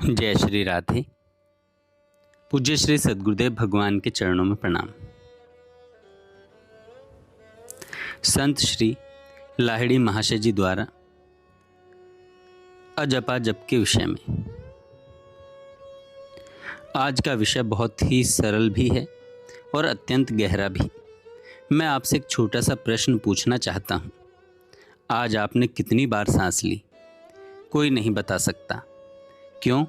जय श्री राधे। पूज्य श्री सद्गुरुदेव भगवान के चरणों में प्रणाम। संत श्री लाहिड़ी महाशय जी द्वारा अजपा जप के विषय में। आज का विषय बहुत ही सरल भी है और अत्यंत गहरा भी। मैं आपसे एक छोटा सा प्रश्न पूछना चाहता हूँ। आज आपने कितनी बार सांस ली? कोई नहीं बता सकता। क्यों?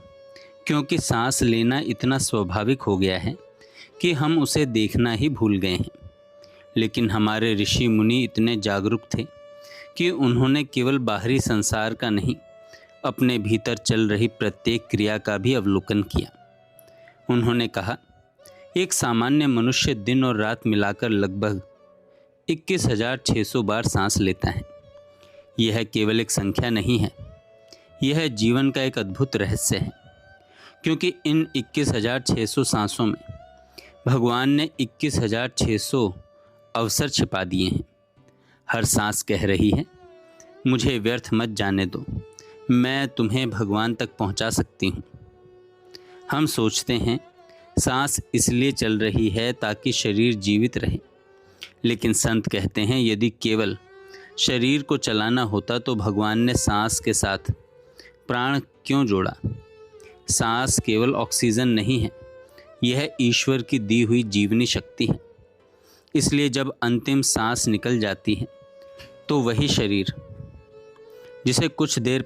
क्योंकि सांस लेना इतना स्वाभाविक हो गया है कि हम उसे देखना ही भूल गए हैं। लेकिन हमारे ऋषि मुनि इतने जागरूक थे कि उन्होंने केवल बाहरी संसार का नहीं, अपने भीतर चल रही प्रत्येक क्रिया का भी अवलोकन किया। उन्होंने कहा, एक सामान्य मनुष्य दिन और रात मिलाकर लगभग 21,600 बार सांस लेता है। यह केवल एक संख्या नहीं है, यह जीवन का एक अद्भुत रहस्य है। क्योंकि इन 21,600 सांसों में भगवान ने 21,600 अवसर छिपा दिए हैं। हर सांस कह रही है, मुझे व्यर्थ मत जाने दो, मैं तुम्हें भगवान तक पहुंचा सकती हूं। हम सोचते हैं सांस इसलिए चल रही है ताकि शरीर जीवित रहे, लेकिन संत कहते हैं यदि केवल शरीर को चलाना होता तो भगवान ने सांस के साथ प्राण क्यों जोड़ा? सांस केवल ऑक्सीजन नहीं है, यह ईश्वर की दी हुई जीवनी शक्ति है। इसलिए जब अंतिम सांस निकल जाती है तो वही शरीर जिसे कुछ देर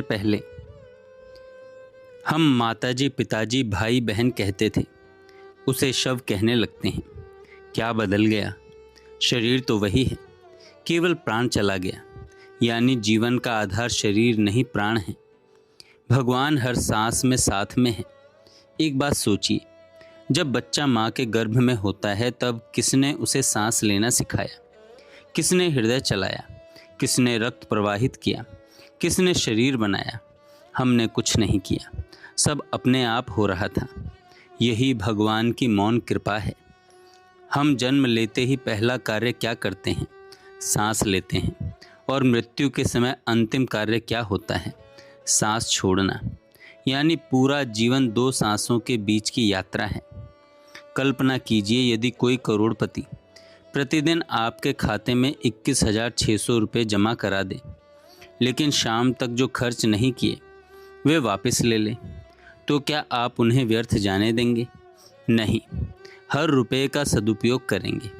पहले हम माताजी, पिताजी, भाई, बहन कहते थे, उसे शव कहने लगते हैं। क्या बदल गया? शरीर तो वही है, केवल प्राण चला गया। यानी जीवन का आधार शरीर नहीं, प्राण है। भगवान हर सांस में साथ में है। एक बात सोचिए, जब बच्चा माँ के गर्भ में होता है तब किसने उसे सांस लेना सिखाया? किसने हृदय चलाया? किसने रक्त प्रवाहित किया? किसने शरीर बनाया? हमने कुछ नहीं किया, सब अपने आप हो रहा था। यही भगवान की मौन कृपा है। हम जन्म लेते ही पहला कार्य क्या करते हैं? सांस लेते हैं। और मृत्यु के समय अंतिम कार्य क्या होता है? सांस छोड़ना। यानी पूरा जीवन 2 सांसों के बीच की यात्रा है। कल्पना कीजिए, यदि कोई करोड़पति प्रतिदिन आपके खाते में 21,600 रुपये जमा करा दे, लेकिन शाम तक जो खर्च नहीं किए वे वापस ले ले, तो क्या आप उन्हें व्यर्थ जाने देंगे? नहीं, हर रुपये का सदुपयोग करेंगे।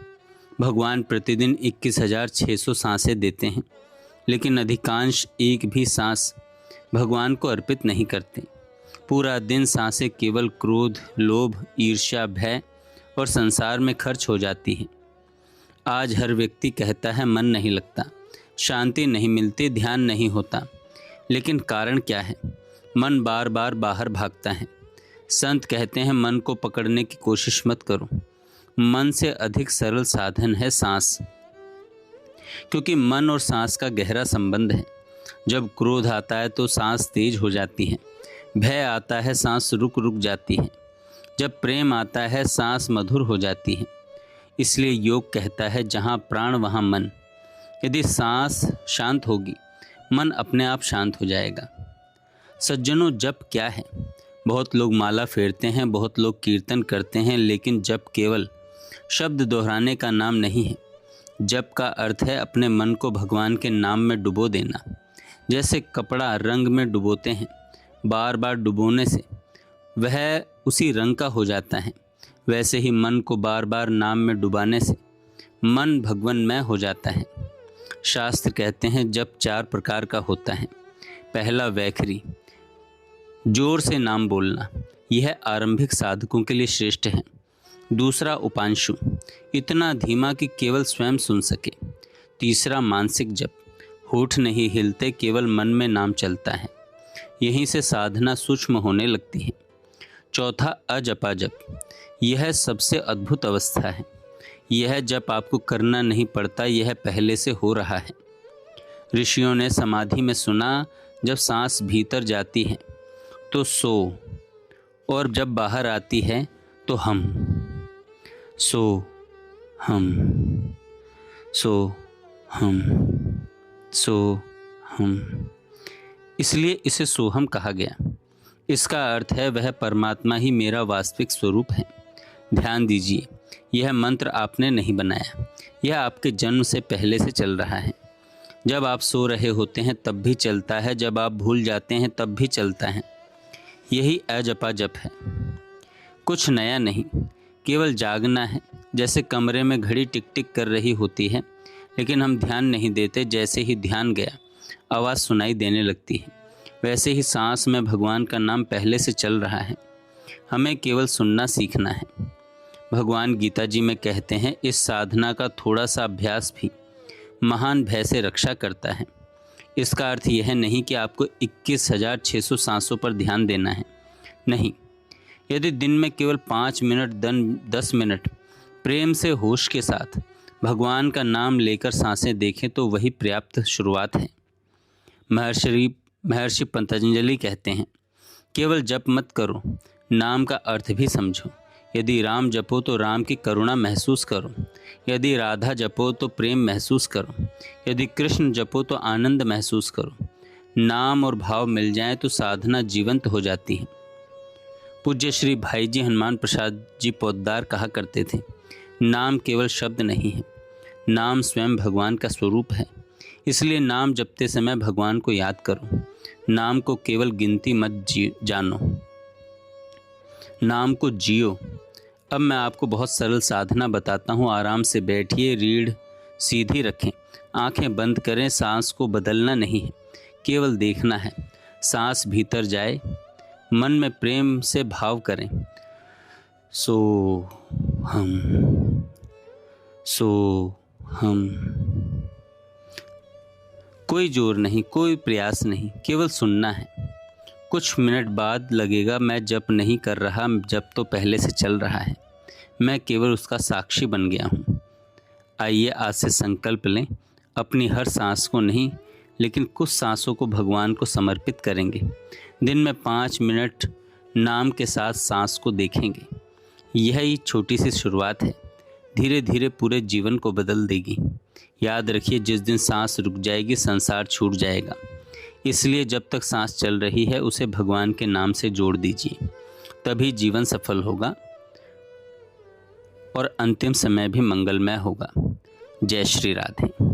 भगवान प्रतिदिन 21,600 सांसें देते हैं, लेकिन अधिकांश एक भी सांस भगवान को अर्पित नहीं करते। पूरा दिन सांसें केवल क्रोध, लोभ, ईर्ष्या, भय और संसार में खर्च हो जाती हैं। आज हर व्यक्ति कहता है मन नहीं लगता, शांति नहीं मिलती, ध्यान नहीं होता। लेकिन कारण क्या है? मन बार बार बाहर भागता है। संत कहते हैं मन को पकड़ने की कोशिश मत करो। मन से अधिक सरल साधन है सांस, क्योंकि मन और सांस का गहरा संबंध है। जब क्रोध आता है तो सांस तेज हो जाती है, भय आता है सांस रुक जाती है, जब प्रेम आता है सांस मधुर हो जाती है। इसलिए योग कहता है जहाँ प्राण वहाँ मन। यदि सांस शांत होगी, मन अपने आप शांत हो जाएगा। सज्जनों, जप क्या है? बहुत लोग माला फेरते हैं, बहुत लोग कीर्तन करते हैं, लेकिन जप केवल शब्द दोहराने का नाम नहीं है। जप का अर्थ है अपने मन को भगवान के नाम में डुबो देना। जैसे कपड़ा रंग में डुबोते हैं, बार बार डुबोने से वह उसी रंग का हो जाता है, वैसे ही मन को बार बार नाम में डुबाने से मन भगवनमय हो जाता है। शास्त्र कहते हैं जप 4 प्रकार का होता है। पहला वैखरी, जोर से नाम बोलना, यह आरंभिक साधकों के लिए श्रेष्ठ है। दूसरा उपांशु, इतना धीमा कि केवल स्वयं सुन सके। तीसरा मानसिक जप, होठ नहीं हिलते, केवल मन में नाम चलता है, यहीं से साधना सूक्ष्म होने लगती है। चौथा अजपा जप, यह सबसे अद्भुत अवस्था है। यह जप आपको करना नहीं पड़ता, यह पहले से हो रहा है। ऋषियों ने समाधि में सुना, जब सांस भीतर जाती है तो सो, और जब बाहर आती है तो हम। सो हम, सो हम। सो हम, इसलिए इसे सोहम कहा गया। इसका अर्थ है वह परमात्मा ही मेरा वास्तविक स्वरूप है। ध्यान दीजिए, यह मंत्र आपने नहीं बनाया, यह आपके जन्म से पहले से चल रहा है। जब आप सो रहे होते हैं तब भी चलता है, जब आप भूल जाते हैं तब भी चलता है। यही अजपा जप है, कुछ नया नहीं, केवल जागना है। जैसे कमरे में घड़ी टिक टिक कर रही होती है, लेकिन हम ध्यान नहीं देते। जैसे ही ध्यान गया, आवाज़ सुनाई देने लगती है। वैसे ही सांस में भगवान का नाम पहले से चल रहा है, हमें केवल सुनना सीखना है। भगवान गीता जी में कहते हैं, इस साधना का थोड़ा सा अभ्यास भी महान भय से रक्षा करता है। इसका अर्थ यह नहीं कि आपको 21,600 सांसों पर ध्यान देना है, नहीं। यदि दिन में केवल 5 मिनट 10 मिनट प्रेम से होश के साथ भगवान का नाम लेकर सांसें देखें तो वही पर्याप्त शुरुआत है। महर्षि पतंजलि कहते हैं, केवल जप मत करो, नाम का अर्थ भी समझो। यदि राम जपो तो राम की करुणा महसूस करो, यदि राधा जपो तो प्रेम महसूस करो, यदि कृष्ण जपो तो आनंद महसूस करो। नाम और भाव मिल जाएं तो साधना जीवंत हो जाती है। पूज्य श्री भाई जी हनुमान प्रसाद जी पोद्दार कहा करते थे, नाम केवल शब्द नहीं है, नाम स्वयं भगवान का स्वरूप है। इसलिए नाम जपते समय भगवान को याद करो। नाम को केवल गिनती मत जानो, नाम को जियो। अब मैं आपको बहुत सरल साधना बताता हूँ। आराम से बैठिए, रीढ़ सीधी रखें, आंखें बंद करें। सांस को बदलना नहीं है, केवल देखना है। सांस भीतर जाए, मन में प्रेम से भाव करें, सो हम। कोई जोर नहीं, कोई प्रयास नहीं, केवल सुनना है। कुछ मिनट बाद लगेगा मैं जप नहीं कर रहा, जप तो पहले से चल रहा है, मैं केवल उसका साक्षी बन गया हूँ। आइए आज से संकल्प लें, अपनी हर सांस को नहीं, लेकिन कुछ सांसों को भगवान को समर्पित करेंगे। दिन में 5 मिनट नाम के साथ सांस को देखेंगे। यह एक छोटी सी शुरुआत है, धीरे धीरे पूरे जीवन को बदल देगी। याद रखिए, जिस दिन सांस रुक जाएगी संसार छूट जाएगा। इसलिए जब तक सांस चल रही है उसे भगवान के नाम से जोड़ दीजिए, तभी जीवन सफल होगा और अंतिम समय भी मंगलमय होगा। जय श्री राधे।